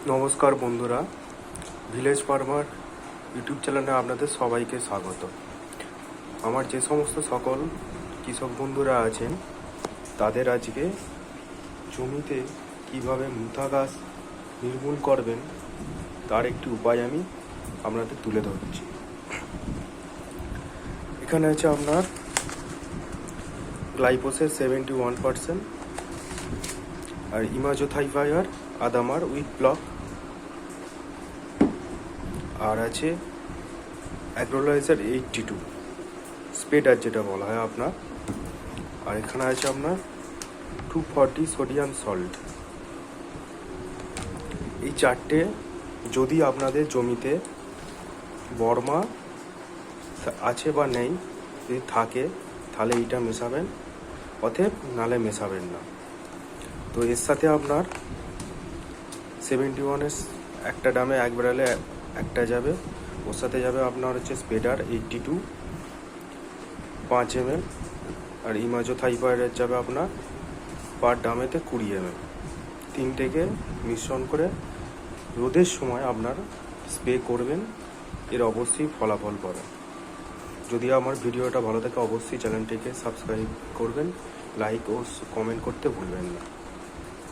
নমস্কার বন্ধুরা, village farmer YouTube চ্যানেলে আপনাদের সবাইকে স্বাগত। আমার যে সমস্ত সকল কৃষক বন্ধুরা আছেন তাদের আজকে জমিতে কিভাবে মুথা গাছ নির্মূল করবেন তার একটি উপায় আমি আপনাদের তুলে ধরছি। এখানে আছে আপনার গ্লাইফোসেট 71% আর ইমাজোথাইফায়ার আদামার উইথ ব্লক, আর আছে অ্যাগ্রোলাইজার 82 স্পেডার যেটা বলা হয় আপনার, আর এখানে আছে আপনার 240 সোডিয়াম সল্ট। এই চারটে যদি আপনাদের জমিতে বর্মা আছে বা নেই, যদি থাকে তাহলে এইটা মেশাবেন, অতএব নালে মেশাবেন না। তো এর সাথে আপনার 71-এর একটা ডামে এক বেড়ালে একটা যাবে, ওর সাথে যাবে আপনার হচ্ছে স্পেডার 82 5 ml, আর ইমাজোথাইফায়ারের যাবে আপনার পার ডামেতে 20 ml। তিনটেকে মিশ্রণ করে রোদের সময় আপনার স্প্রে করবেন, এর অবশ্যই ফলাফল পাবেন। যদি আমার ভিডিওটা ভালো থাকে অবশ্যই চ্যানেলটিকে সাবস্ক্রাইব করবেন, লাইক ও কমেন্ট করতে ভুলবেন না।